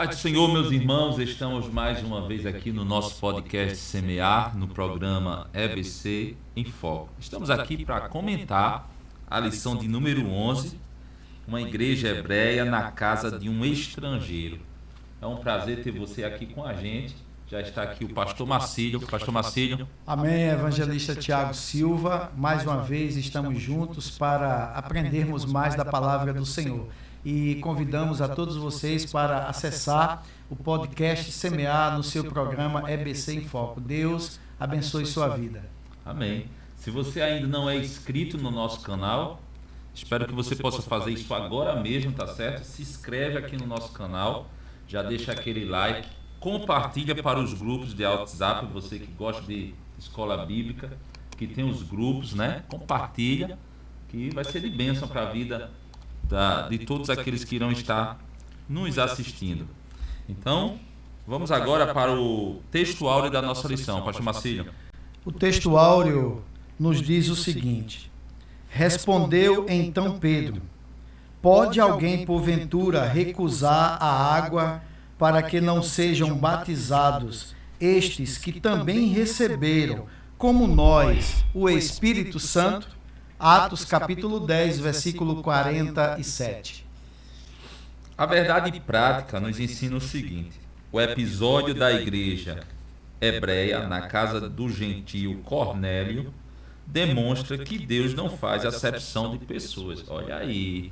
Paz do Senhor, meus irmãos, estamos mais uma vez aqui no nosso podcast Semear, no programa EBC em Foco. Estamos aqui para comentar a lição de número 11, uma igreja hebreia na casa de um estrangeiro. É um prazer ter você aqui com a gente. Já está aqui o pastor Marcílio. Pastor Marcílio. Amém, evangelista Tiago Silva. Mais uma vez estamos juntos para aprendermos mais da palavra do Senhor. E convidamos a todos vocês para acessar o podcast Semear no seu programa EBC em Foco. Deus abençoe sua vida. Amém. Se você ainda não é inscrito no nosso canal, espero que você possa fazer isso agora mesmo, tá certo? Se inscreve aqui no nosso canal, já deixa aquele like, compartilha para os grupos de WhatsApp, você que gosta de escola bíblica, que tem os grupos, né? Compartilha, que vai ser de bênção para a vida de todos aqueles que irão estar nos assistindo. Então, vamos agora para o texto áureo da nossa lição. Pastor Marcílio. O texto áureo nos diz o seguinte: respondeu então Pedro: pode alguém porventura recusar a água para que não sejam batizados estes que também receberam, como nós, o Espírito Santo? Atos capítulo 10, versículo 47. A verdade prática nos ensina o seguinte: o episódio da igreja hebreia na casa do gentio Cornélio demonstra que Deus não faz acepção de pessoas. Olha aí.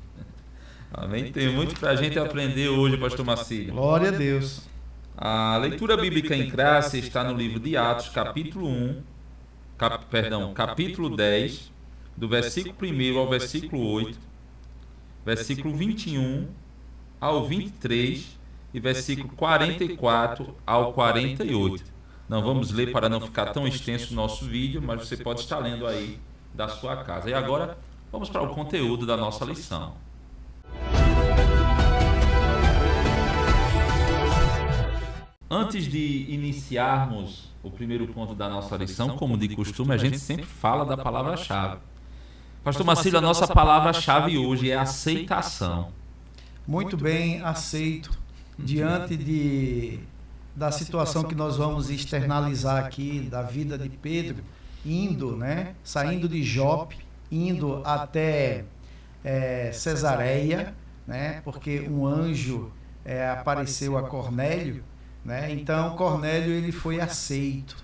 Amém? Tem muito para a gente aprender hoje, pastor Marcílio. Glória a Deus. A leitura bíblica em classe está no livro de Atos, capítulo 10, do versículo 1 ao versículo 8, versículo 21 ao 23 e versículo 44 ao 48. Não vamos ler para não ficar tão extenso o nosso vídeo, mas você pode estar lendo aí da sua casa. E agora vamos para o conteúdo da nossa lição. Antes de iniciarmos o primeiro ponto da nossa lição, como de costume, a gente sempre fala da palavra-chave. Pastor Marcílio, a nossa palavra-chave hoje é aceitação. Muito bem aceito. Diante da situação que nós vamos externalizar aqui, da vida de Pedro, saindo de Jope, indo até Cesareia, porque um anjo apareceu a Cornélio, então Cornélio ele foi aceito,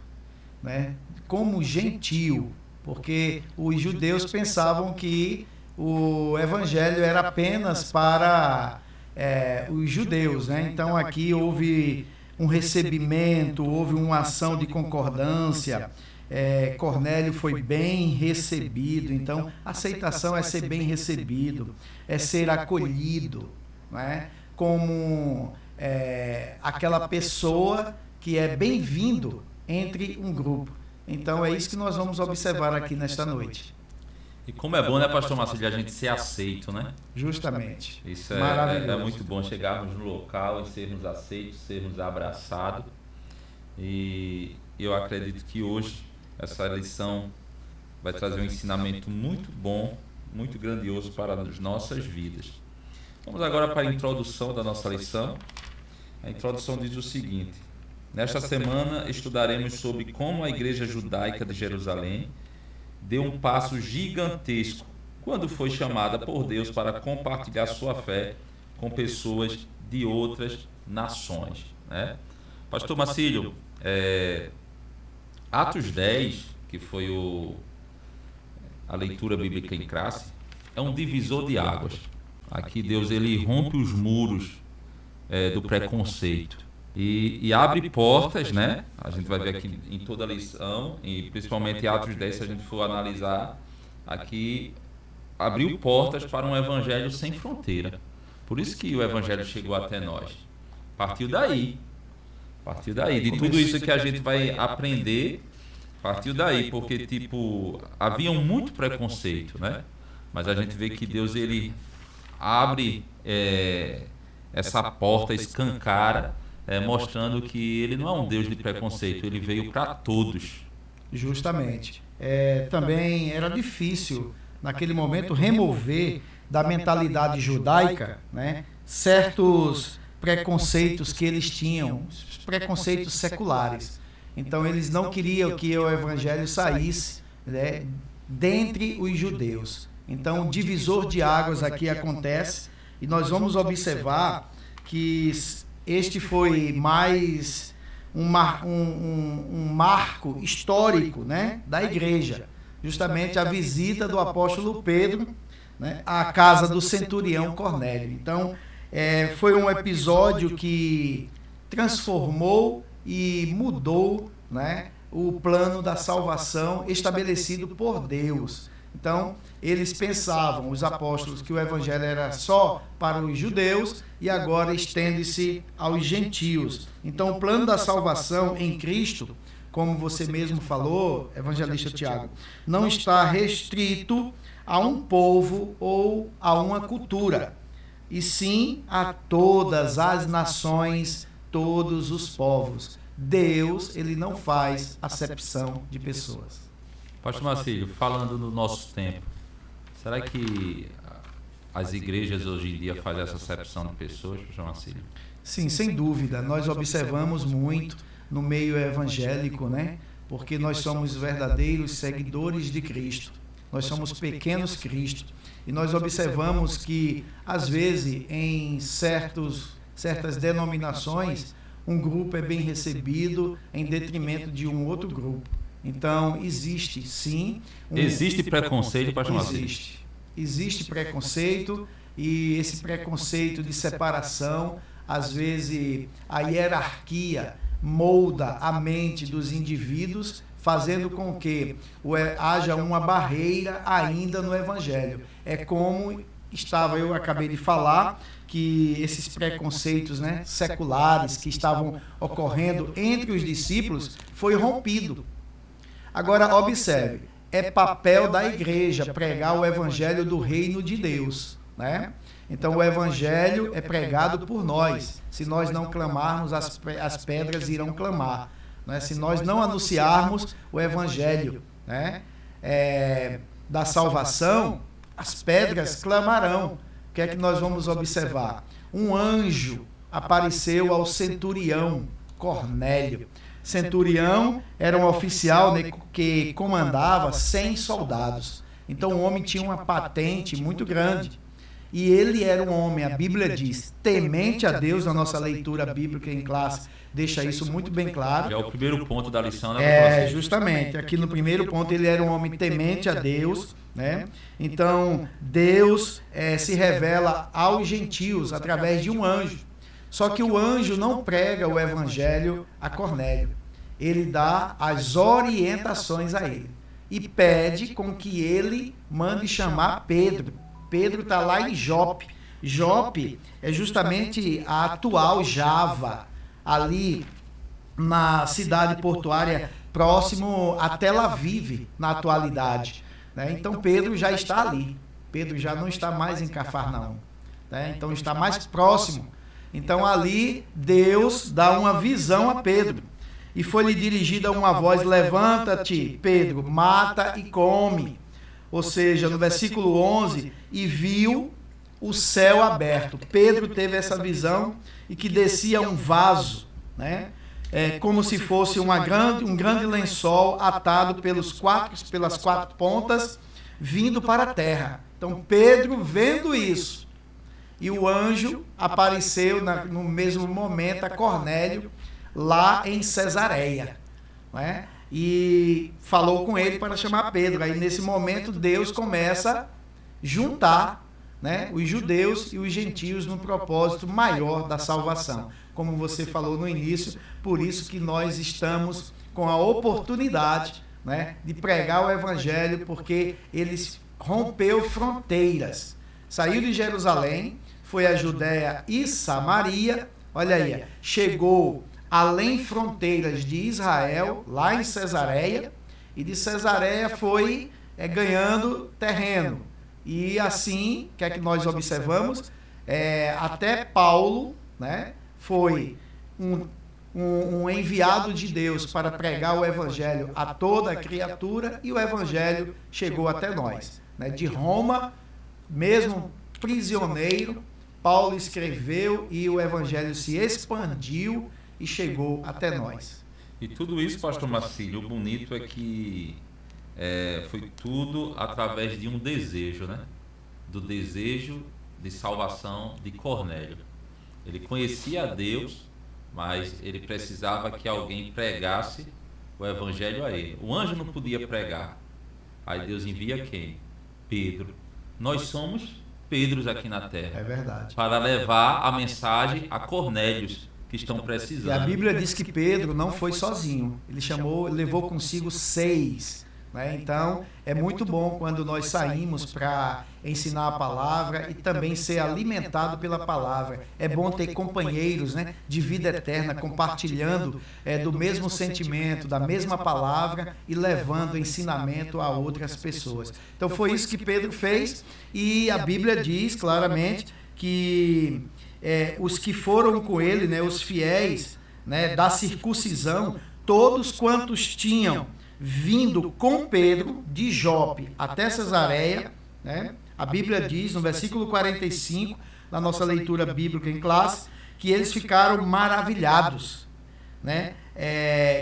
como gentio, porque os judeus pensavam que o evangelho era apenas para os judeus, Então aqui houve um recebimento, houve uma ação de concordância. Cornélio foi bem recebido. Então aceitação é ser bem recebido, é ser acolhido, como aquela pessoa que é bem-vindo entre um grupo. Então é isso que nós vamos observar aqui nesta noite. E como é bom, pastor Marcílio, a gente ser aceito, Justamente. Isso é muito bom, chegarmos no local e sermos aceitos, sermos abraçados. E eu acredito que hoje essa lição vai trazer um ensinamento muito bom, muito grandioso para as nossas vidas. Vamos agora para a introdução da nossa lição. A introdução diz o seguinte: nesta semana estudaremos sobre como a igreja judaica de Jerusalém deu um passo gigantesco quando foi chamada por Deus para compartilhar sua fé com pessoas de outras nações. Pastor Marcílio, Atos 10, que foi a leitura bíblica em classe, é um divisor de águas. Aqui Deus ele rompe os muros do preconceito. E abre portas, A gente vai ver aqui em toda a lição, e principalmente em Atos 10, se a gente for analisar, aqui abriu portas para um evangelho sem fronteira. Por isso que o evangelho chegou até nós. Partiu daí. De tudo isso que a gente vai aprender, partiu daí, porque, havia muito preconceito, Mas a gente vê que Deus, ele abre essa porta, escancara, mostrando que ele não é um Deus de preconceito, ele veio para todos. Justamente. Também era difícil, naquele momento, remover da mentalidade judaica certos preconceitos que eles tinham, os preconceitos seculares. Então, eles não queriam que o evangelho saísse, né, dentre os judeus. Então, o divisor de águas aqui acontece, e nós vamos observar que este foi mais um marco histórico, né, da igreja, justamente a visita do apóstolo Pedro, né, à casa do centurião Cornélio. Então, foi um episódio que transformou e mudou, né, o plano da salvação estabelecido por Deus. Então, eles pensavam, os apóstolos, que o evangelho era só para os judeus e agora estende-se aos gentios. Então, o plano da salvação em Cristo, como você mesmo falou, evangelista Tiago, não está restrito a um povo ou a uma cultura, e sim a todas as nações, todos os povos. Deus, ele não faz acepção de pessoas. Pastor Marcílio, falando no nosso tempo, será que as igrejas hoje em dia fazem essa acepção de pessoas, Pastor Marcílio? Sim, sem dúvida. Nós observamos muito no meio evangélico, né? Porque nós somos verdadeiros seguidores de Cristo. Nós somos pequenos Cristo. E nós observamos que, às vezes, em certas denominações, um grupo é bem recebido em detrimento de um outro grupo. Então, existe, sim... Existe preconceito, pastor Marcílio? Existe preconceito, e esse preconceito de separação, às vezes, a hierarquia molda a mente dos indivíduos, fazendo com que haja uma barreira ainda no Evangelho. É como eu acabei de falar, que esses preconceitos, né, seculares que estavam ocorrendo entre os discípulos foi rompido. Agora, observe, é papel da igreja pregar o evangelho do reino de Deus, né? Então, o evangelho é pregado por nós. Se nós não clamarmos, as pedras irão clamar, né? Se nós não anunciarmos o evangelho, né, da salvação, as pedras clamarão. O que é que nós vamos observar? Um anjo apareceu ao centurião Cornélio. Centurião era um oficial, né, que comandava 100 soldados. Então o homem tinha uma patente muito grande. E ele era um homem, a Bíblia diz, temente a Deus. Na nossa leitura bíblica em classe deixa isso muito bem claro. Já é o primeiro ponto da lição, né? Justamente. Aqui no primeiro ponto ele era um homem temente a Deus, né? Então Deus se revela aos gentios através de um anjo. Só que o anjo não prega o evangelho a Cornélio. Ele dá as orientações a ele e pede com que ele mande chamar Pedro. Pedro está lá em Jope. Jope é justamente a atual Java, ali na cidade portuária próximo a Tel Aviv, na atualidade, né? Então Pedro já está ali. Pedro já não está mais em Cafarnaum, né? Então está mais próximo. Então ali Deus dá uma visão a Pedro. E foi-lhe dirigida uma voz: levanta-te, Pedro, mata e come. Ou seja, no versículo 11, e viu o céu aberto. Pedro teve essa visão, e que descia um vaso, né? Como se fosse um grande lençol atado pelas quatro pontas, vindo para a terra. Então Pedro, vendo isso, e o anjo apareceu no mesmo momento a Cornélio, lá em Cesareia, né? E falou com ele para chamar Pedro. Aí nesse momento Deus começa a juntar, né, os judeus e os gentios no propósito maior da salvação. Como você falou no início, por isso que nós estamos com a oportunidade, né, de pregar o evangelho, porque ele rompeu fronteiras. Saiu de Jerusalém, foi a Judéia e Samaria, olha aí, chegou além fronteiras de Israel, lá em Cesareia, e de Cesareia foi ganhando terreno. E assim, o que é que nós observamos? Até Paulo, né, foi um enviado de Deus para pregar o evangelho a toda a criatura, e o evangelho chegou até nós, né, de Roma, mesmo prisioneiro, Paulo escreveu e o evangelho se expandiu e chegou até nós. E tudo isso, pastor Marcílio, o bonito é que foi tudo através de um desejo, né? Do desejo de salvação de Cornélio. Ele conhecia a Deus, mas ele precisava que alguém pregasse o evangelho a ele. O anjo não podia pregar. Aí Deus envia quem? Pedro. Nós somos Pedros aqui na terra. É verdade. Para levar a mensagem a Cornélios que estão precisando. E a Bíblia diz que Pedro não foi sozinho. Ele levou consigo 6. Né? Então, é muito bom quando nós saímos para ensinar a palavra e também ser alimentado pela palavra. É bom ter companheiros, né, de vida eterna, compartilhando do mesmo sentimento, da mesma palavra e levando ensinamento a outras pessoas. Então, foi isso que Pedro fez e a Bíblia diz claramente que os que foram com ele, né, os fiéis, né, da circuncisão, todos quantos tinham vindo com Pedro de Jope até Cesareia, né? A Bíblia diz no versículo 45, na nossa leitura bíblica em classe, que eles ficaram maravilhados, né?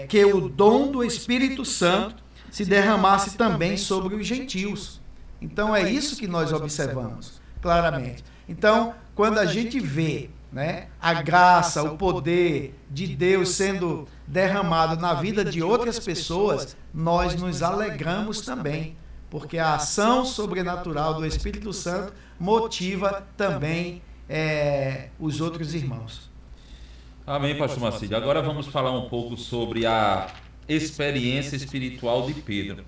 Que o dom do Espírito Santo se derramasse também sobre os gentios. Então é isso que nós observamos claramente. Então, quando a gente vê, né, a graça, o poder de Deus sendo derramado na vida de outras pessoas, nós nos alegramos também, porque a ação sobrenatural do Espírito Santo motiva também os outros irmãos. Amém, pastor Marcílio. Agora vamos falar um pouco sobre a experiência espiritual de Pedro.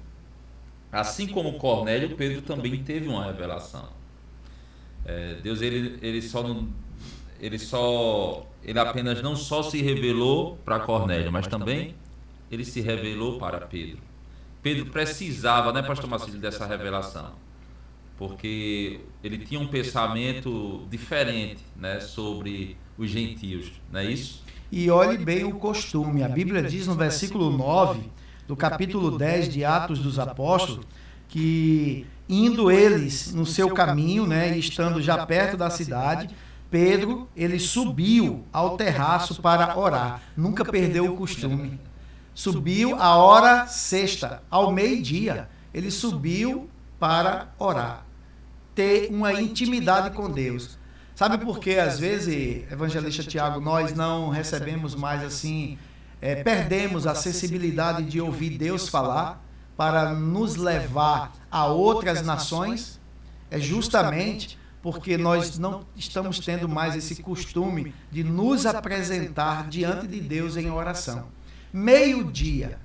Assim como Cornélio, Pedro também teve uma revelação. Deus ele apenas não só se revelou para Cornélio, mas também ele se revelou para Pedro. Pedro precisava, né, pastor Marcílio, dessa revelação, porque ele tinha um pensamento diferente, né, sobre os gentios, não é isso? E olhe bem o costume. A Bíblia diz no versículo 9 do capítulo 10 de Atos dos Apóstolos, que indo eles no seu caminho, né, e estando já perto da cidade, Pedro, ele subiu ao terraço para orar. Nunca perdeu o costume. Subiu a hora sexta, ao meio-dia. Ele subiu para orar. Ter uma intimidade com Deus. Sabe por que, às vezes, evangelista Tiago, nós não recebemos mais assim, perdemos a sensibilidade de ouvir Deus falar para nos levar a outras nações? É justamente porque nós não estamos tendo mais esse costume de nos apresentar diante de Deus em oração. Meio-dia,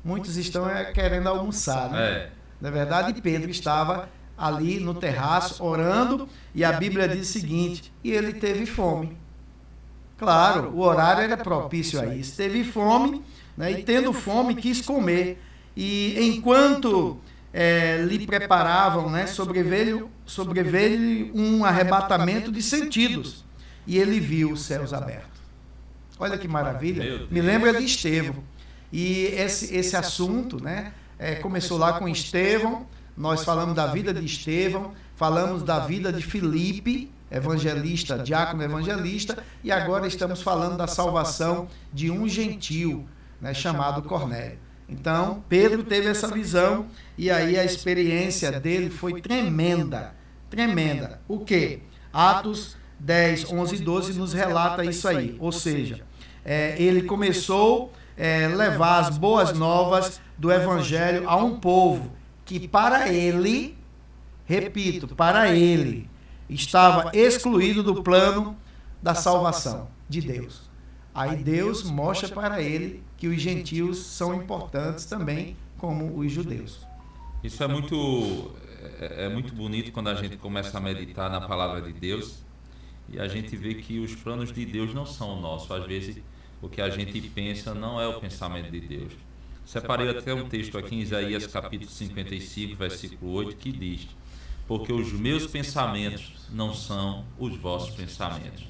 muitos estão querendo almoçar, né? Na verdade, Pedro estava ali no terraço orando e a Bíblia diz o seguinte, e ele teve fome. Claro, o horário era propício a isso. Teve fome, né, e tendo fome quis comer. E enquanto lhe preparavam, né, sobreveio um arrebatamento de sentidos e ele viu os céus abertos. Olha que maravilha, me lembra de Estevão. E esse assunto, né, começou lá com Estevão. Nós falamos da vida de Estevão, falamos da vida de Filipe, evangelista, diácono evangelista, e agora estamos falando da salvação de um gentio, né, chamado Cornélio. Então, Pedro teve essa visão e aí a experiência dele foi tremenda, tremenda. O quê? Atos 10, 11 e 12 nos relata isso aí. Ou seja, ele começou a levar as boas novas do evangelho a um povo que para ele, repito, para ele, estava excluído do plano da salvação de Deus. Aí Deus mostra para ele que os gentios são importantes também, como os judeus. Isso é muito bonito quando a gente começa a meditar na palavra de Deus e a gente vê que os planos de Deus não são nossos. Às vezes, o que a gente pensa não é o pensamento de Deus. Separei até um texto aqui em Isaías capítulo 55, versículo 8, que diz: porque os meus pensamentos não são os vossos pensamentos.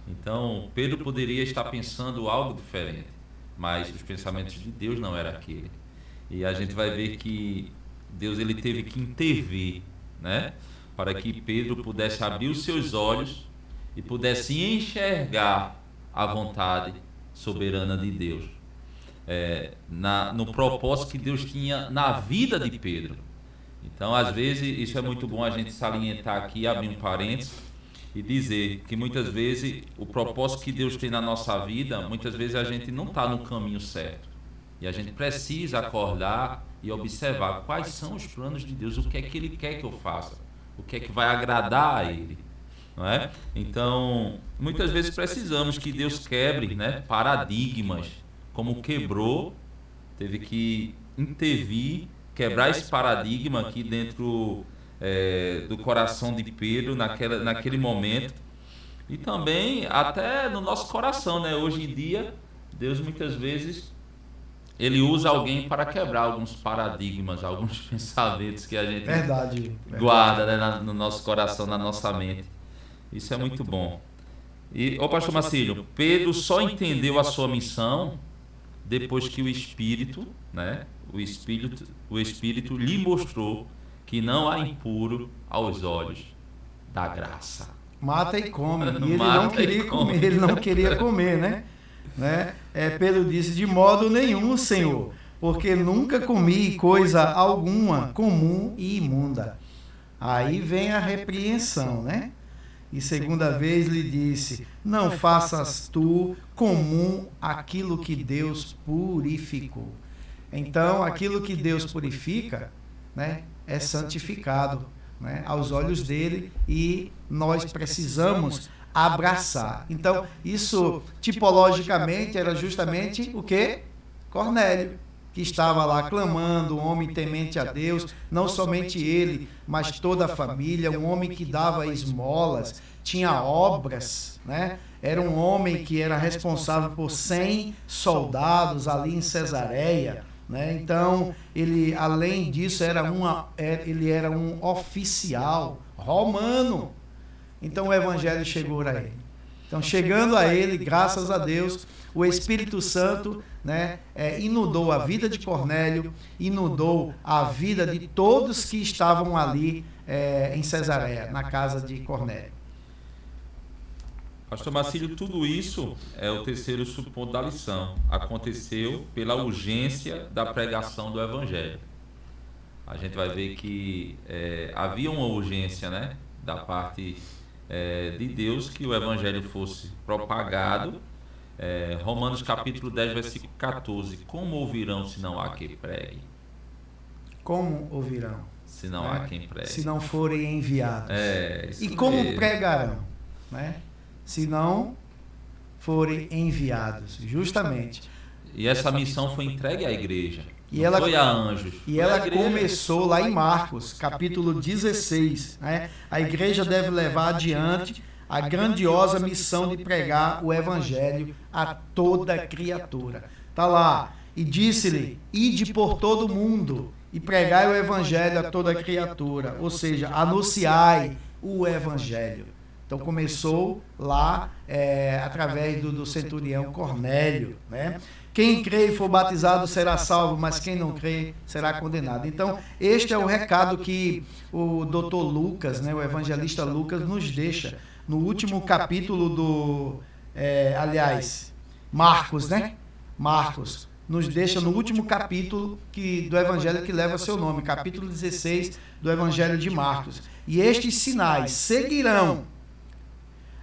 Então, Pedro poderia estar pensando algo diferente, mas os pensamentos de Deus não eram aquele. E a gente vai ver que Deus ele teve que intervir, né? para que Pedro pudesse abrir os seus olhos e pudesse enxergar a vontade soberana de Deus, no propósito que Deus tinha na vida de Pedro. Então, às vezes, isso é muito bom a gente salientar aqui, abrir um parênteses, e dizer que muitas vezes o propósito que Deus tem na nossa vida, muitas vezes a gente não está no caminho certo. E a gente precisa acordar e observar quais são os planos de Deus, o que é que Ele quer que eu faça, o que é que vai agradar a Ele. Não é? Então, muitas vezes precisamos que Deus quebre, né, paradigmas, como quebrou, teve que intervir, quebrar esse paradigma aqui dentro do coração de Pedro naquele momento, e também até no nosso coração, né? Hoje em dia, Deus muitas vezes Ele usa alguém para quebrar alguns paradigmas, alguns pensamentos que a gente guarda, né, no nosso coração, na nossa mente. Isso é muito bom. E, pastor Marcílio, Pedro só entendeu a sua missão depois que o Espírito, né, o Espírito lhe mostrou que não há impuro aos olhos da graça. Mata e come. E ele não queria comer, ele não queria comer, né? Pedro disse: de modo nenhum, Senhor, porque nunca comi coisa alguma comum e imunda. Aí vem a repreensão, né? E segunda vez lhe disse: não faças tu comum aquilo que Deus purificou. Então, aquilo que Deus purifica, né, é santificado, né, aos olhos dele, e nós precisamos abraçar. Então, isso tipologicamente era justamente o quê? Cornélio, que estava lá clamando, um homem temente a Deus, não somente ele, mas toda a família, um homem que dava esmolas, tinha obras, né? Era um homem que era responsável por 100 soldados ali em Cesareia, né? Então, ele, além disso, ele era um oficial romano. Então, o evangelho chegou a ele. Então, chegando a ele, graças a Deus, o Espírito Santo, né, inundou a vida de Cornélio, inundou a vida de todos que estavam ali em Cesareia, na casa de Cornélio. Pastor Marcílio, tudo isso é o terceiro subponto da lição. Aconteceu pela urgência da pregação do Evangelho. A gente vai ver que havia uma urgência, né, da parte de Deus, que o Evangelho fosse propagado. Romanos capítulo 10, versículo 14. Como ouvirão se não há quem pregue? Como ouvirão? Se não há quem pregue. Se não forem enviados. E como pregarão? Né? Se não forem enviados, justamente. E essa missão foi entregue à igreja, foi a anjos. E ela começou lá em Marcos, capítulo 16. Né? A igreja deve levar adiante a grandiosa missão de pregar o evangelho a toda criatura. Está lá. E disse-lhe: ide por todo o mundo e pregai o evangelho a toda criatura. Ou seja, anunciai o evangelho. Então começou lá através do centurião Cornélio, né? Quem crê e for batizado será salvo, mas quem não crê será condenado. Então, este é o recado que o doutor Lucas, né, o evangelista Lucas, nos deixa no último capítulo Marcos, né? Marcos nos deixa no último capítulo do evangelho que leva seu nome, capítulo 16 do evangelho de Marcos. E estes sinais seguirão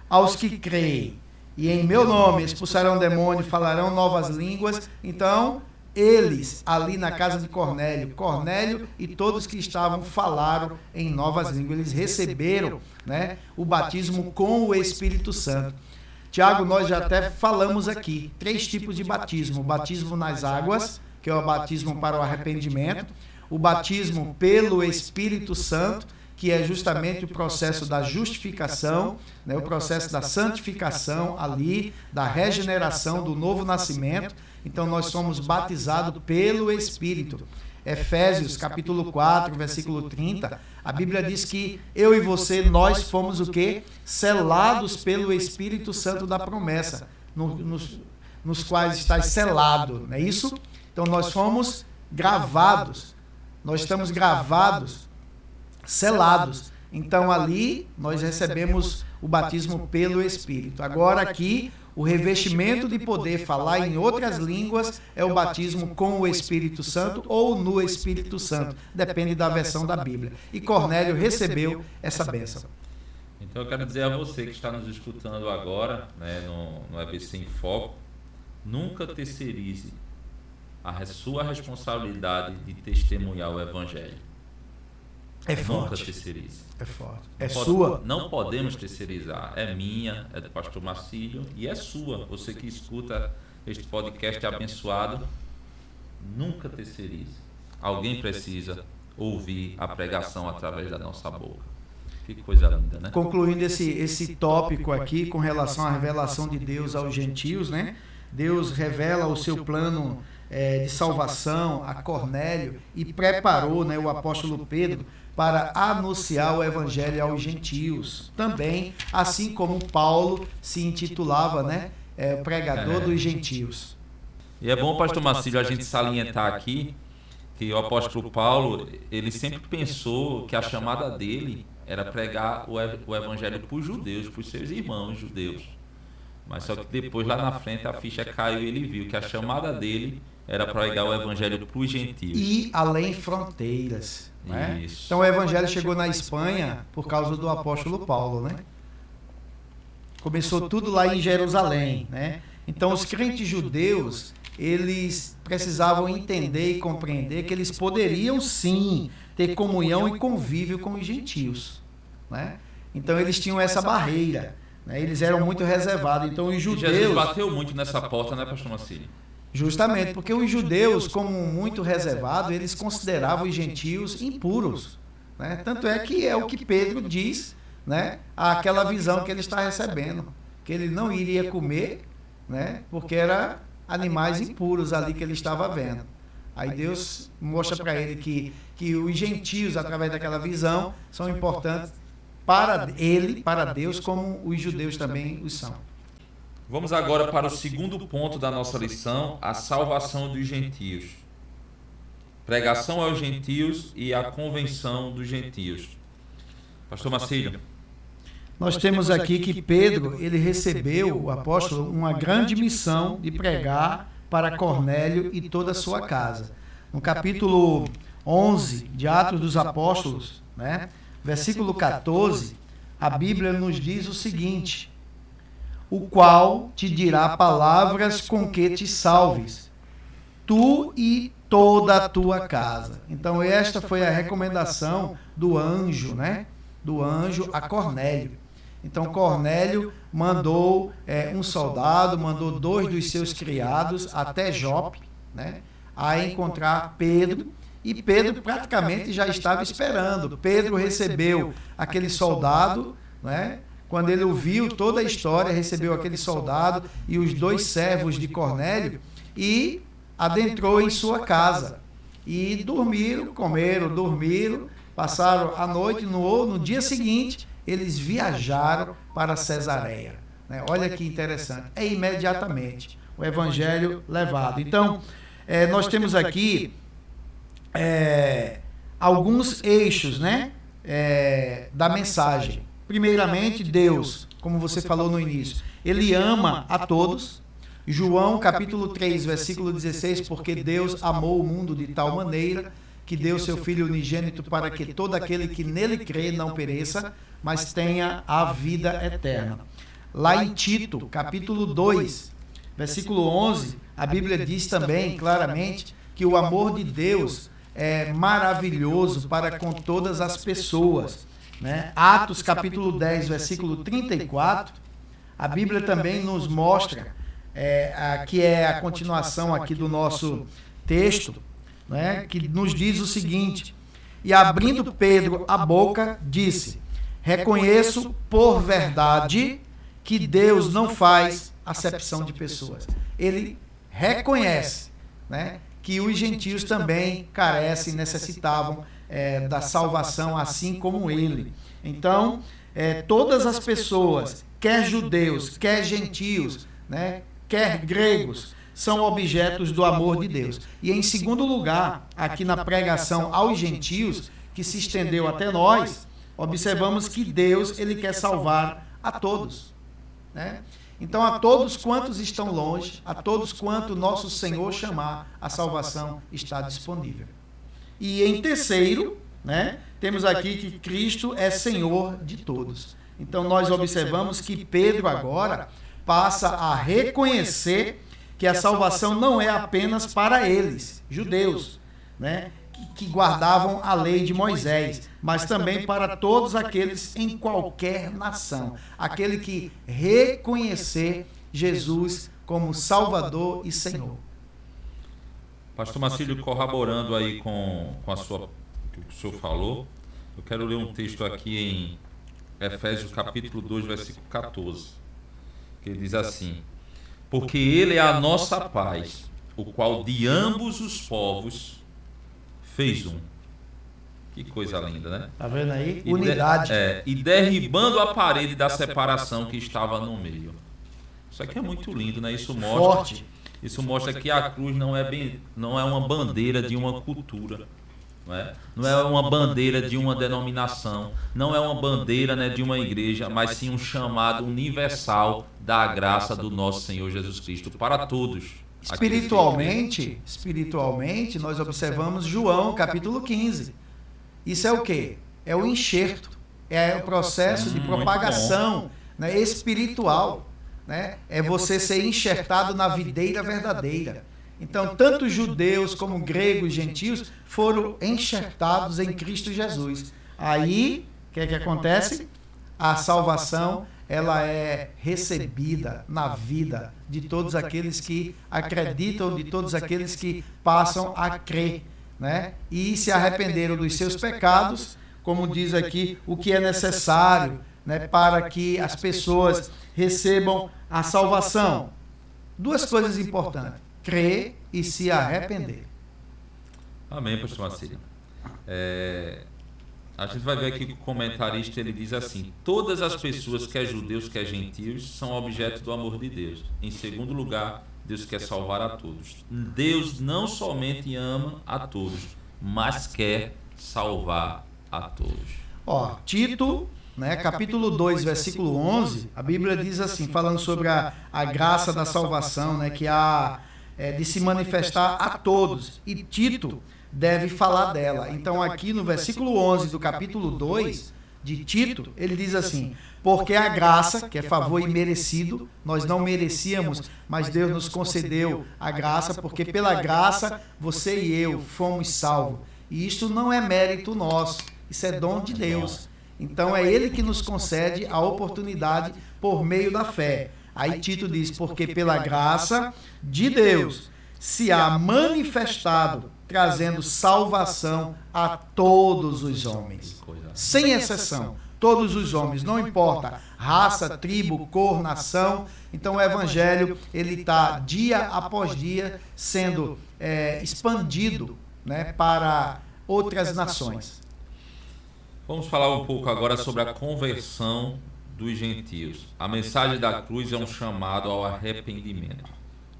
aos que creem, e em meu nome expulsarão demônio, falarão novas línguas. Então, eles, ali na casa de Cornélio e todos que estavam, falaram em novas línguas. Eles receberam, né, o batismo com o Espírito Santo. Tiago, nós já até falamos aqui, 3 tipos de batismo. O batismo nas águas, que é o batismo para o arrependimento. O batismo pelo Espírito Santo, que é justamente o processo da justificação, né, o processo da santificação ali, da regeneração, do novo nascimento. Então, nós somos batizados pelo Espírito. Efésios, capítulo 4, versículo 30, a Bíblia diz que eu e você, nós fomos o quê? Selados pelo Espírito Santo da promessa, nos quais está selado, não é isso? Então, nós fomos gravados, nós estamos gravados, selados Então ali nós recebemos o batismo pelo Espírito. Agora aqui, o revestimento de poder falar em outras línguas é o batismo com o Espírito Santo ou no Espírito Santo, depende da versão da Bíblia. E Cornélio recebeu essa bênção. Então eu quero dizer a você que está nos escutando agora, né, no EBC em Foco, nunca terceirize a sua responsabilidade de testemunhar o Evangelho. É forte. Nunca terceirize. É forte. É sua. Não podemos terceirizar. É minha, é do pastor Marcílio e é sua. Você que escuta este podcast abençoado, nunca terceirize. Alguém precisa ouvir a pregação através da nossa boca. Que coisa linda, né? Concluindo esse tópico aqui com relação à revelação de Deus aos gentios, né? Deus revela o seu plano de salvação a Cornélio e preparou, né, o apóstolo Pedro para anunciar o evangelho aos gentios. Também, assim como Paulo se intitulava, né, pregador dos gentios. E é bom, pastor Marcílio, a gente salientar aqui que o apóstolo Paulo, ele sempre pensou que a chamada dele era pregar o evangelho para os judeus, para os seus irmãos judeus. Mas só que depois, lá na frente, a ficha caiu e ele viu que a chamada dele era pregar o evangelho para os gentios. E além fronteiras. Né? Isso. Então o evangelho chegou na Espanha por causa do apóstolo Paulo, né? Começou tudo lá em Jerusalém, né? Então os crentes judeus, eles precisavam entender e compreender que eles poderiam sim ter comunhão e convívio com os gentios, né? Então eles tinham essa barreira, né? Eles eram muito reservados. Então os judeus... Jesus bateu muito nessa porta, né, pastor Marcílio? Justamente, porque os judeus, como muito reservados, eles consideravam os gentios impuros, né? Tanto é que é o que Pedro diz, né? Aquela visão que ele está recebendo, que ele não iria comer, né? Porque eram animais impuros ali que ele estava vendo. Aí Deus mostra para ele que os gentios, através daquela visão, são importantes para ele, para Deus, como os judeus também os são. Vamos agora para o segundo ponto da nossa lição, a salvação dos gentios. Pregação aos gentios e a convenção dos gentios. Pastor Marcílio. Nós temos aqui que Pedro, ele recebeu, o apóstolo, uma grande missão de pregar para Cornélio e toda a sua casa. No capítulo 11 de Atos dos Apóstolos, né, versículo 14, a Bíblia nos diz o seguinte: o qual te dirá palavras com que te salves, tu e toda a tua casa. Então esta foi a recomendação do anjo, né? Do anjo a Cornélio. Então Cornélio mandou um soldado, mandou 2 dos seus criados até Jope, né? A encontrar Pedro. E Pedro praticamente já estava esperando. Pedro recebeu aquele soldado, né? Quando ele ouviu toda a história, recebeu aquele soldado e os 2 servos de Cornélio e adentrou em sua casa. E dormiram, comeram, dormiram, passaram a noite. No dia seguinte, eles viajaram para Cesareia. Né? Olha que interessante. É imediatamente o evangelho levado. Então, nós temos aqui alguns eixos, né, da mensagem. Primeiramente, Deus, como você falou no início, Ele ama a todos. João capítulo 3, versículo 16, porque Deus amou o mundo de tal maneira que deu seu Filho unigênito para que todo aquele que nele crê não pereça, mas tenha a vida eterna. Lá em Tito, capítulo 2, versículo 11, a Bíblia diz também claramente que o amor de Deus é maravilhoso para com todas as pessoas. Né? Atos capítulo 10, versículo 34, a Bíblia também nos mostra, que é a continuação aqui do nosso texto, né? Que nos diz o seguinte: e abrindo Pedro a boca, disse: reconheço por verdade que Deus não faz acepção de pessoas. Ele reconhece, né, que os gentios também carecem, necessitavam da salvação, assim como ele. Então, todas as pessoas, quer judeus, quer gentios, né, quer gregos, são objetos do amor de Deus. E em segundo lugar, aqui na pregação aos gentios, que se estendeu até nós, observamos que Deus, ele quer salvar a todos, né? Então, a todos quantos estão longe, a todos quanto nosso Senhor chamar, a salvação está disponível. E em terceiro, né, temos aqui que Cristo é Senhor de todos. Então, nós observamos que Pedro agora passa a reconhecer que a salvação não é apenas para eles, judeus, né, que guardavam a lei de Moisés, mas também para todos aqueles em qualquer nação, aquele que reconhecer Jesus como Salvador e Senhor. Pastor Marcílio, corroborando aí com o que o senhor falou, eu quero ler um texto aqui em Efésios capítulo 2, versículo 14, que ele diz assim: porque ele é a nossa paz, o qual de ambos os povos fez um. Que coisa linda, né? Tá vendo aí? Unidade. E derribando a parede da separação que estava no meio. Isso aqui é muito lindo, né? Isso mostra que a cruz não é uma bandeira de uma cultura, não é uma bandeira de uma denominação, não é uma bandeira, né, de uma igreja, mas sim um chamado universal da graça do nosso Senhor Jesus Cristo para todos. Espiritualmente, nós observamos João capítulo 15. Isso é o quê? É o enxerto, é o processo de propagação, né, espiritual, né? É você ser enxertado na videira verdadeira. Então, tanto judeus como gregos e gentios foram enxertados em Cristo Jesus. Aí, o que é que acontece? A salvação, ela é recebida na vida de todos aqueles que acreditam, de todos aqueles que passam a crer, né? E se arrependeram dos seus pecados, como diz aqui, o que é necessário, né, para que as pessoas recebam a salvação. Duas coisas importantes: crer e se arrepender. Amém, pastor Marcílio. A gente vai ver aqui que o comentarista ele diz assim: todas as pessoas, quer judeus, quer gentios, são objeto do amor de Deus. Em segundo lugar, Deus quer salvar a todos. Deus não somente ama a todos, mas quer salvar a todos. Tito, né, capítulo 2, versículo 11, a Bíblia diz assim, falando sobre a graça da salvação, né, que há de se manifestar a todos, e Tito deve falar dela. Então, aqui no versículo 11 do capítulo 2 de Tito, ele diz assim: porque a graça, que é favor imerecido, nós não merecíamos, mas Deus nos concedeu a graça, porque pela graça você e eu fomos salvos. E isto não é mérito nosso, isso é dom de Deus. Então, é Ele que nos concede a oportunidade por meio da fé. Aí Tito diz: porque pela graça de Deus se há manifestado, trazendo salvação a todos os homens, sem exceção, todos os homens, não importa raça, tribo, cor, nação. Então o evangelho ele está dia após dia sendo expandido, né, para outras nações. Vamos falar um pouco agora sobre a conversão dos gentios. A mensagem da cruz é um chamado ao arrependimento.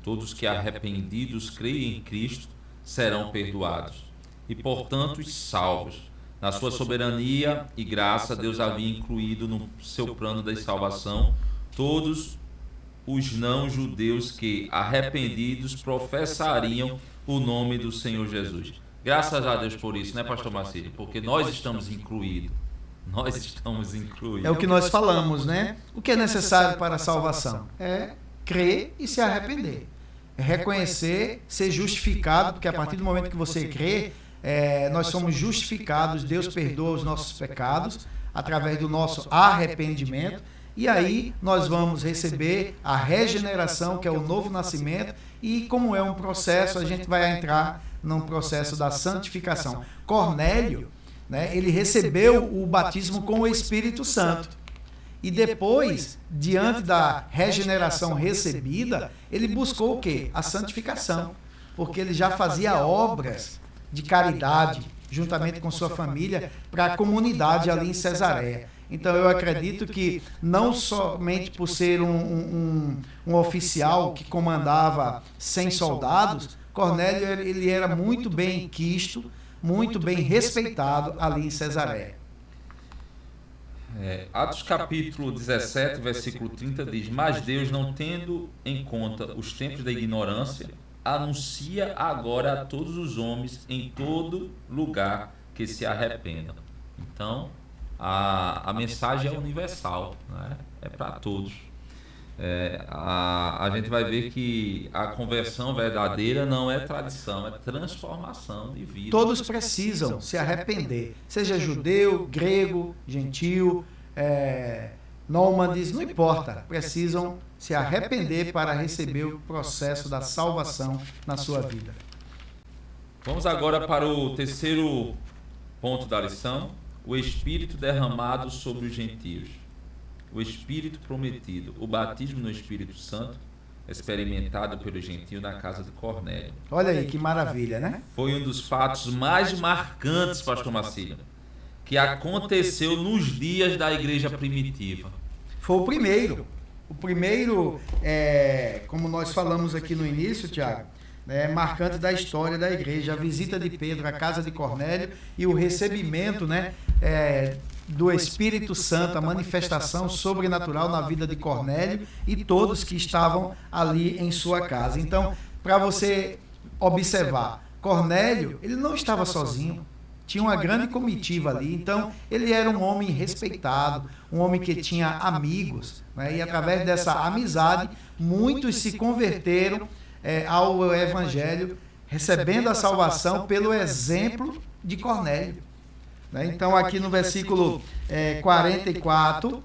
Todos que arrependidos creem em Cristo serão perdoados e, portanto, salvos. Na sua soberania e graça, Deus havia incluído no seu plano de salvação todos os não-judeus que, arrependidos, professariam o nome do Senhor Jesus. Graças a Deus por isso, né, pastor Marcílio? Porque nós estamos incluídos. Nós estamos incluídos. É o que nós falamos, né? O que é necessário para a salvação? É crer e se arrepender. É reconhecer, ser justificado, porque a partir do momento que você crê, nós somos justificados, Deus perdoa os nossos pecados através do nosso arrependimento, e aí nós vamos receber a regeneração, que é o novo nascimento, e como é um processo, a gente vai entrar num processo da santificação. Cornélio, né, ele recebeu o batismo com o Espírito Santo. E depois, diante da regeneração recebida, ele buscou o quê? A santificação. Porque ele já fazia obras de caridade, juntamente com sua família, para a comunidade ali em Cesareia. Então, eu acredito que, não somente por ser um oficial que comandava 100 soldados, Cornélio ele era muito bem quisto, muito bem respeitado ali em Cesareia. Atos capítulo 17, versículo 30 diz: Mas Deus, não tendo em conta os tempos da ignorância, anuncia agora a todos os homens em todo lugar que se arrependam. Então, a mensagem é universal, né? É para todos. A gente vai ver que a conversão verdadeira não é tradição, é transformação de vida. Todos precisam se arrepender, seja judeu, grego, gentil, nômades, não importa, precisam se arrepender para receber o processo da salvação na sua vida. Vamos agora para o terceiro ponto da lição: o Espírito derramado sobre os gentios. O Espírito prometido, o batismo no Espírito Santo, experimentado pelo gentio na casa de Cornélio. Olha aí que maravilha, né? Foi um dos fatos mais marcantes, pastor Marcílio, que aconteceu nos dias da igreja primitiva. Foi o primeiro. O primeiro, como nós falamos aqui no início, Tiago, marcante da história da igreja, a visita de Pedro à casa de Cornélio e o recebimento, do Espírito Santo, a manifestação sobrenatural na vida de Cornélio e todos que estavam ali em sua casa. Então, para você observar, Cornélio, ele não estava sozinho, tinha uma grande comitiva ali, então ele era um homem respeitado, um homem que tinha amigos, e através dessa amizade, muitos se converteram ao Evangelho, recebendo a salvação pelo exemplo de Cornélio. Então, aqui no versículo 44,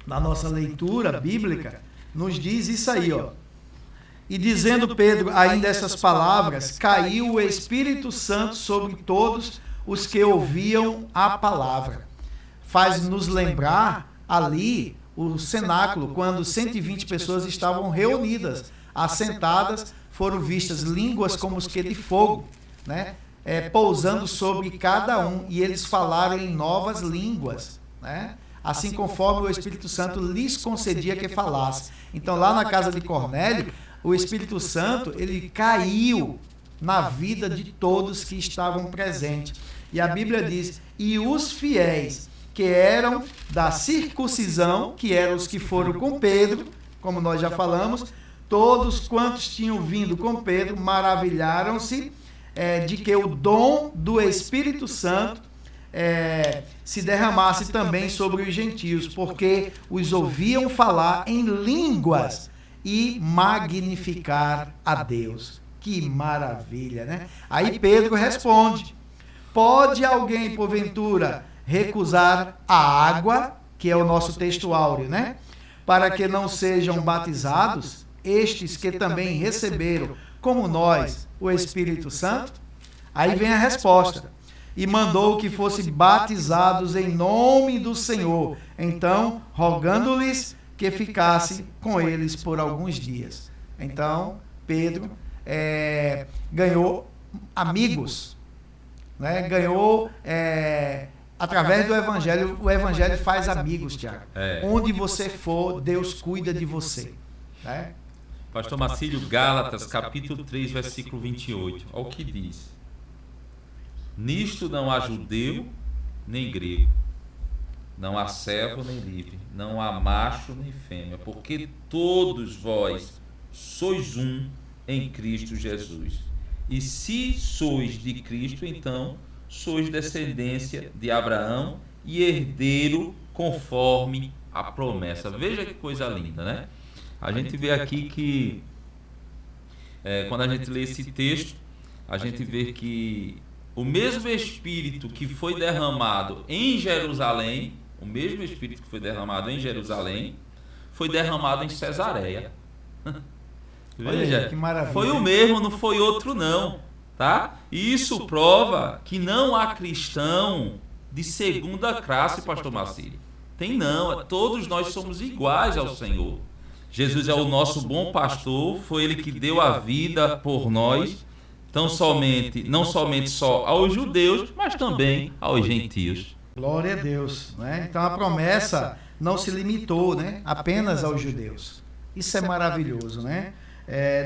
na nossa leitura bíblica, nos diz isso aí, ó. E dizendo Pedro ainda essas palavras, caiu o Espírito Santo sobre todos os que ouviam a palavra. Faz-nos lembrar ali o cenáculo, quando 120 pessoas estavam reunidas, assentadas, foram vistas línguas como os que de fogo, pousando sobre cada um, e eles falaram em novas línguas, assim conforme o Espírito Santo lhes concedia que falasse. Então, lá na casa de Cornélio, o Espírito Santo, ele caiu na vida de todos que estavam presentes. E a Bíblia diz: e os fiéis que eram da circuncisão, que eram os que foram com Pedro, como nós já falamos, todos quantos tinham vindo com Pedro maravilharam-se de que o dom do Espírito Santo se derramasse também sobre os gentios, porque os ouviam falar em línguas e magnificar a Deus. Que maravilha, né? Aí Pedro responde: pode alguém, porventura, recusar a água, que é o nosso texto áureo, para que não sejam batizados estes que também receberam, como nós, o Espírito Santo? Aí vem a resposta: e mandou que fossem batizados em nome do Senhor, então rogando-lhes que ficasse com eles por alguns dias. Então Pedro ganhou amigos, ganhou através do Evangelho. O Evangelho faz amigos, Tiago. Onde você for, Deus cuida de você. Pastor Marcílio, Gálatas, capítulo 3, versículo 28. Olha o que diz: nisto não há judeu nem grego, não há servo nem livre, não há macho nem fêmea, porque todos vós sois um em Cristo Jesus. E se sois de Cristo, então sois descendência de Abraão e herdeiro conforme a promessa. Veja que coisa linda, A gente vê aqui que, quando a gente lê esse texto, a gente vê que o mesmo Espírito que foi derramado em Jerusalém, o mesmo Espírito que foi derramado em Jerusalém, foi derramado em Cesareia. Veja, que maravilha. Foi o mesmo, não foi outro não, tá? Isso prova que não há cristão de segunda classe, pastor Marcílio. Tem não, todos nós somos iguais ao Senhor. Jesus é o nosso bom pastor, foi Ele que deu a vida por nós, não somente só aos judeus, mas também aos gentios. Glória a Deus. Então a promessa não se limitou apenas aos judeus. Isso é maravilhoso,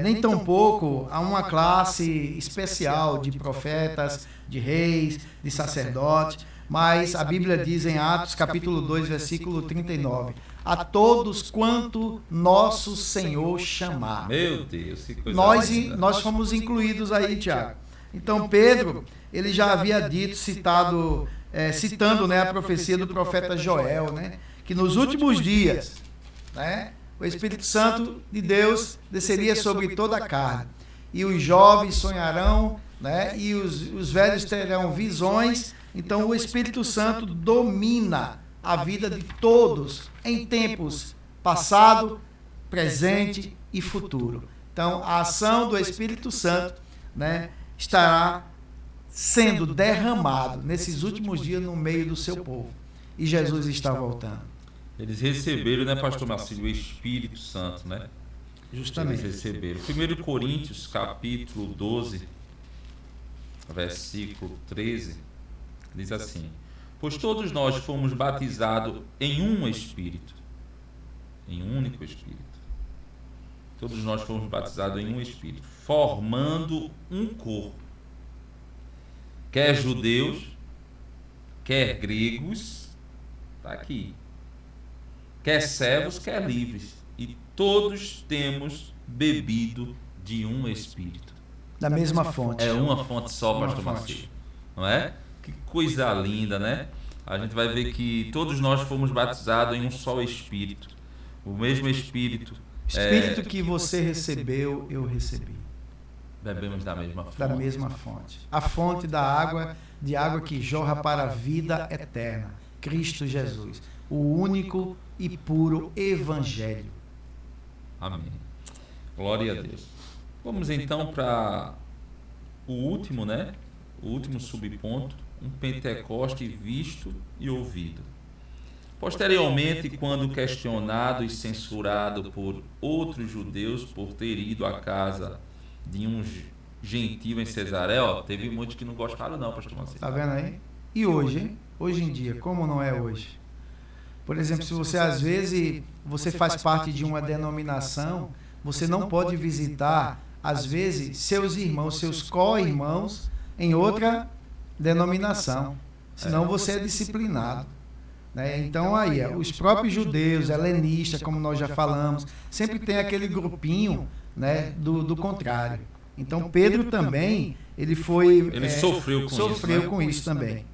nem tampouco a uma classe especial de profetas, de reis, de sacerdotes, mas a Bíblia diz em Atos capítulo 2, versículo 39, a todos quanto nosso Senhor chamar. Meu Deus, que coisa linda. Nós fomos incluídos aí, Tiago. Então Pedro, ele já havia dito, citando, né, a profecia do profeta Joel, né, que nos últimos dias, né, o Espírito Santo de Deus desceria sobre toda a carne, e os jovens sonharão, né, e os velhos terão visões. Então o Espírito Santo domina a vida de todos em tempos passado, presente e futuro. Então a ação do Espírito Santo, né, estará sendo derramado nesses últimos dias no meio do seu povo. E Jesus está voltando. Eles receberam, né, pastor Marcílio, o Espírito Santo, né? Justamente. Eles receberam. 1 Coríntios, capítulo 12, versículo 13, diz assim: pois todos nós fomos batizados em um Espírito, em um único Espírito. Todos nós fomos batizados em um Espírito, formando um corpo. Quer judeus, quer gregos, está aqui. Quer servos, quer livres. E todos temos bebido de um Espírito. Da mesma fonte. É uma fonte só, pastor Marcílio. Não é? Que coisa linda, né? A gente vai ver que todos nós fomos batizados em um só Espírito. O mesmo Espírito. Espírito que você recebeu, eu recebi. Bebemos da mesma fonte. Da mesma fonte. A fonte da água, de água que jorra para a vida eterna. Cristo Jesus. O único e puro Evangelho. Amém. Glória a Deus. Vamos então para o último, né? O último subponto. Um Pentecoste visto e ouvido. Posteriormente, quando questionado e censurado por outros judeus por ter ido à casa de um gentil em Cesareia, teve muitos que não gostaram não, pastor Marcílio. Está vendo aí? E hoje, hein? Hoje em dia, como não é hoje? Por exemplo, se você às vezes você faz parte de uma denominação, você não pode visitar, às vezes, seus irmãos, seus co-irmãos em outra denominação, senão você é disciplinado. Né? Então aí, os próprios judeus, helenistas, como nós já falamos, sempre tem aquele grupinho, né, do contrário. Então Pedro também, ele sofreu com isso também.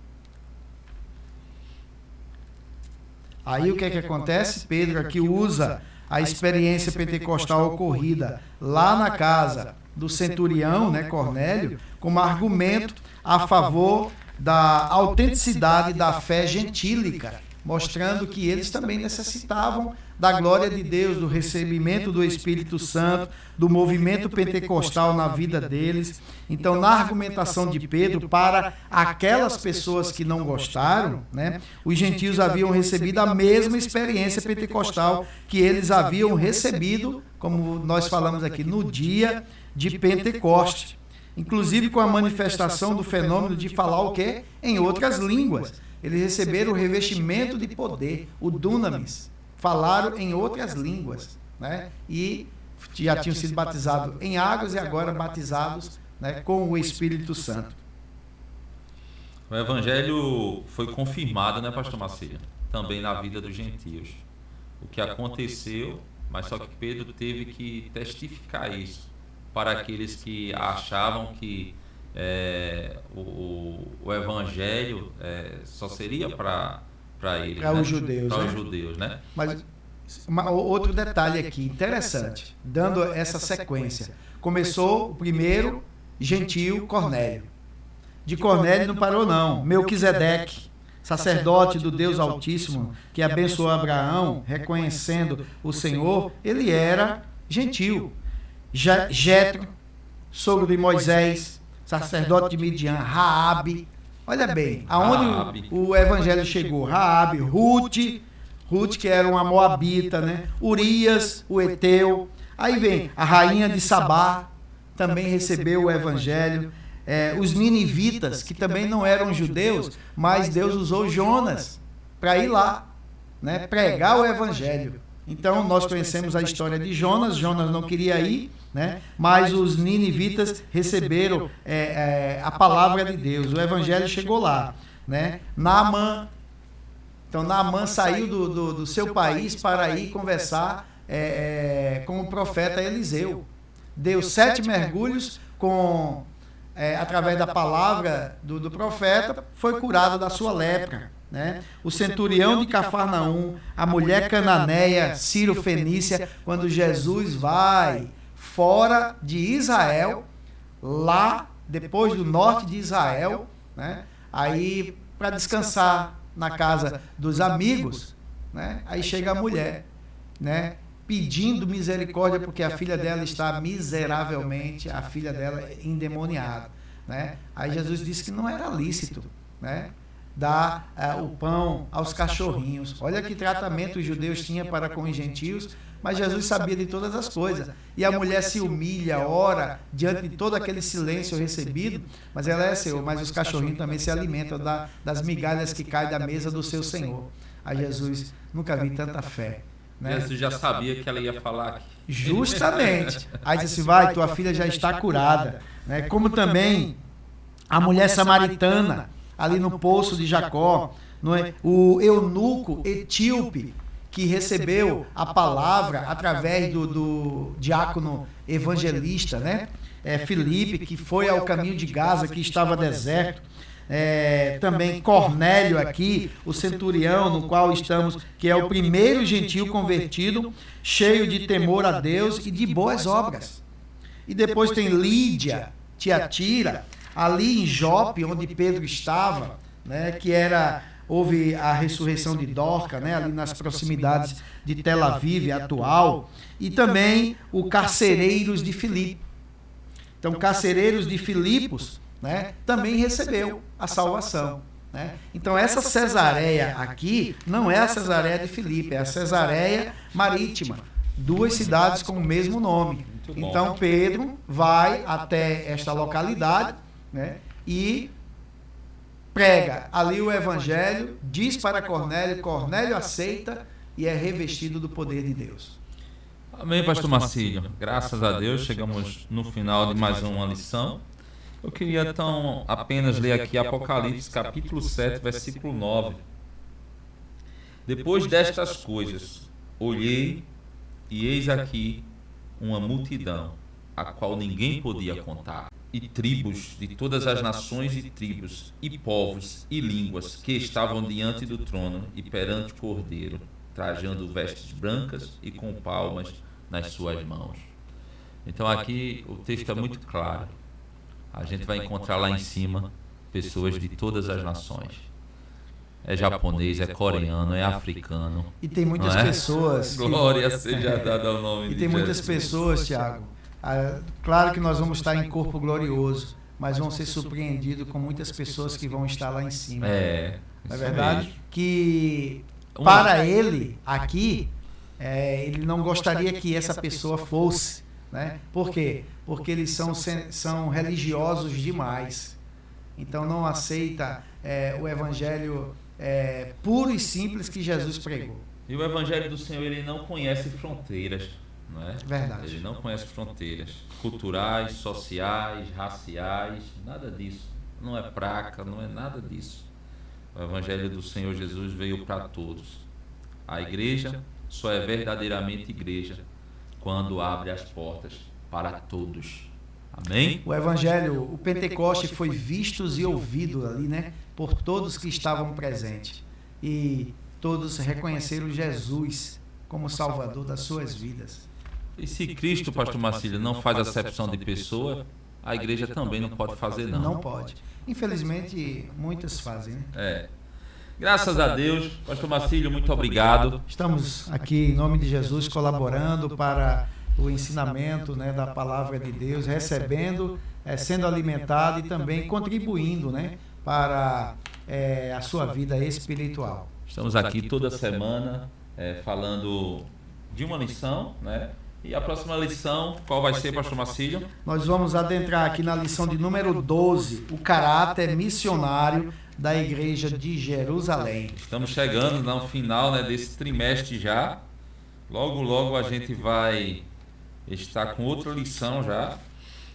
Aí o que é que acontece? Pedro aqui usa a experiência pentecostal ocorrida lá na casa do centurião, né, Cornélio, como argumento a favor da autenticidade da fé gentílica, mostrando que eles também necessitavam da glória de Deus, do recebimento do Espírito Santo, do movimento pentecostal na vida deles. Então, na argumentação de Pedro, para aquelas pessoas que não gostaram, né, os gentios haviam recebido a mesma experiência pentecostal que eles haviam recebido, como nós falamos aqui, no dia de Pentecoste. Inclusive com a manifestação do fenômeno de falar o quê? Em outras línguas. Eles receberam o revestimento de poder, o dunamis. Falaram em outras línguas, né? E já tinham sido batizados em águas e agora batizados, né, com o Espírito Santo. O Evangelho foi confirmado, né, pastor Marcílio? Também na vida dos gentios. O que aconteceu, mas só que Pedro teve que testificar isso para aqueles que achavam que o Evangelho só seria para eles, para, né? os judeus, para, né? os judeus, né? Mas outro detalhe aqui, interessante, dando essa sequência. Começou o primeiro gentil, Cornélio. De Cornélio não parou não. Melquisedeque, sacerdote do Deus Altíssimo, que abençoou Abraão, reconhecendo o Senhor, ele era gentil. Jetro, sogro de Moisés, sacerdote de Midian, Raabe. Olha bem, aonde o evangelho chegou? Raabe, Ruth, que era uma moabita, né? Urias, o Eteu. Aí vem a rainha de Sabá, também recebeu o evangelho. Os ninivitas, que também não eram judeus, mas Deus usou Jonas para ir lá, né? Pregar o evangelho. Então nós conhecemos a história de Jonas. Jonas não queria ir, né? Mas os ninivitas receberam a palavra de Deus. O evangelho chegou lá. né? Naamã. Então, Naamã saiu do seu país para ir conversar com o profeta Eliseu. Deu 7 mergulhos através da palavra do profeta, foi curado da sua lepra. Né? O centurião de Cafarnaum, a mulher cananeia, Ciro Fenícia, quando Jesus vai fora de Israel, lá, depois do norte de Israel, né? Aí para descansar na casa dos amigos, né? Aí chega a mulher, né? Pedindo misericórdia porque a filha dela está miseravelmente, a filha dela endemoniada, né? Aí Jesus disse que não era lícito, né? Dar o pão aos cachorrinhos. Olha que tratamento os judeus tinham para com os gentios, mas Jesus sabia de todas as coisas. E a mulher se humilha, ora, diante de todo aquele silêncio recebido, mas ela é Senhor, mas os cachorrinhos também se alimentam das migalhas que caem da mesa do seu Senhor. A Jesus, nunca vi tanta fé. Né? Jesus já sabia que ela ia falar aqui. Justamente. Aí disse, vai, tua filha já está curada. Né? Como também a mulher samaritana, ali no poço de Jacó, não é? O eunuco etíope, que recebeu a palavra através do diácono evangelista, né? Filipe, que foi ao caminho de Gaza, que estava deserto. Também Cornélio aqui, o centurião, no qual estamos, que é o primeiro gentio convertido, cheio de temor a Deus e de boas obras. E depois tem Lídia, Tiatira, ali em Jope, onde Pedro estava, né, que houve a ressurreição de Dorca, né, ali nas proximidades de Tel Aviv atual, e também o Carcereiros de Filipe. Então, Carcereiros de Filipos, né, também recebeu a salvação. Né? Então, essa Cesareia aqui não é a Cesareia de Filipe, é a Cesareia Marítima, 2 cidades com o mesmo nome. Então, Pedro vai até esta localidade, né, e prega ali o evangelho, diz para Cornélio, Cornélio aceita e é revestido do poder de Deus. Amém, pastor Marcílio. Graças a Deus, chegamos no final de mais uma lição. Eu queria então apenas ler aqui Apocalipse capítulo 7, versículo 9. Depois destas coisas, olhei e eis aqui uma multidão, a qual ninguém podia contar, e tribos de todas as nações e tribos, e povos e línguas, que estavam diante do trono e perante o Cordeiro, trajando vestes brancas e com palmas nas suas mãos. Então aqui o texto é muito claro. A gente vai encontrar lá em cima pessoas de todas as nações. É japonês, é coreano, é africano. E tem muitas pessoas... Glória seja dada ao nome de Jesus. E tem muitas pessoas, Tiago. Claro que nós vamos estar em corpo glorioso, mas vão ser surpreendidos com muitas pessoas que vão estar lá em cima. Não é verdade? Mesmo. Que para ele, aqui, ele não gostaria que essa pessoa fosse. Né? Por quê? Porque eles são religiosos demais. Então não aceita o evangelho puro e simples que Jesus pregou. E o evangelho do Senhor, ele não conhece fronteiras. Não é? Verdade. Ele não conhece fronteiras culturais, sociais, raciais, nada disso. Não é praga, não é nada disso. O evangelho do Senhor Jesus veio para todos. A igreja só é verdadeiramente igreja quando abre as portas para todos. Amém? O evangelho, o Pentecoste foi visto e ouvido ali, né? Por todos que estavam presentes. E todos reconheceram Jesus como Salvador das suas vidas. E se Cristo, pastor Marcílio, não faz acepção de pessoa, a igreja também não pode fazer, não. Não pode. Infelizmente, muitas fazem, né? Graças a Deus. Pastor Marcílio, muito obrigado. Estamos aqui, em nome de Jesus, colaborando para o ensinamento, né, da palavra de Deus, recebendo, sendo alimentado e também contribuindo, né, para a sua vida espiritual. Estamos aqui toda semana falando de uma lição, né? E a próxima lição, qual vai ser, pastor Marcílio? Nós vamos adentrar aqui na lição de número 12, o caráter missionário da igreja de Jerusalém. Estamos chegando no final, né, desse trimestre já. Logo, logo a gente vai estar com outra lição já.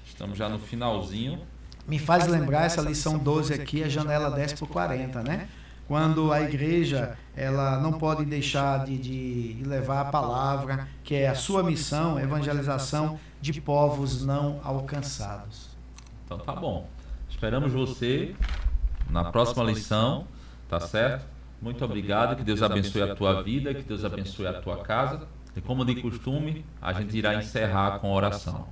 Estamos já no finalzinho. me faz lembrar essa lição 12 aqui, a janela 10 por 40, né? Quando a igreja ela não pode deixar de levar a palavra, que é a sua missão, a evangelização de povos não alcançados. Então tá bom. Esperamos você na próxima lição, tá certo? Muito obrigado, que Deus abençoe a tua vida, que Deus abençoe a tua casa. E como de costume, a gente irá encerrar com oração.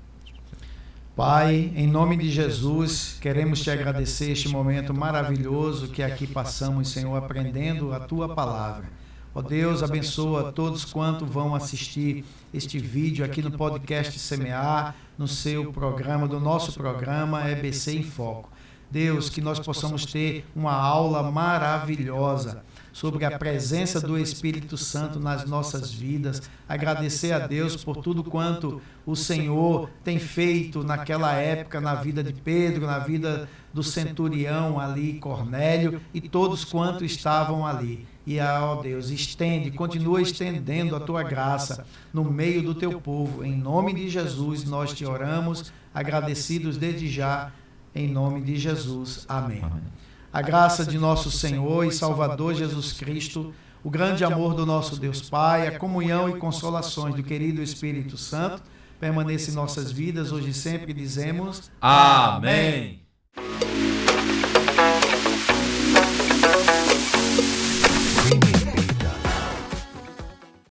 Pai, em nome de Jesus, queremos te agradecer este momento maravilhoso que aqui passamos, Senhor, aprendendo a tua palavra. Ó Deus, abençoa todos quanto vão assistir este vídeo aqui no podcast Semear, no seu programa, do nosso programa EBC em Foco. Deus, que nós possamos ter uma aula maravilhosa sobre a presença do Espírito Santo nas nossas vidas. Agradecer a Deus por tudo quanto o Senhor tem feito naquela época, na vida de Pedro, na vida do centurião ali, Cornélio, e todos quanto estavam ali. E, ó Deus, continua estendendo a tua graça no meio do teu povo. Em nome de Jesus, nós te oramos, agradecidos desde já, em nome de Jesus. Amém. A graça de nosso Senhor e Salvador Jesus Cristo, o grande amor do nosso Deus Pai, a comunhão e consolações do querido Espírito Santo, permaneça em nossas vidas, hoje e sempre dizemos: Amém.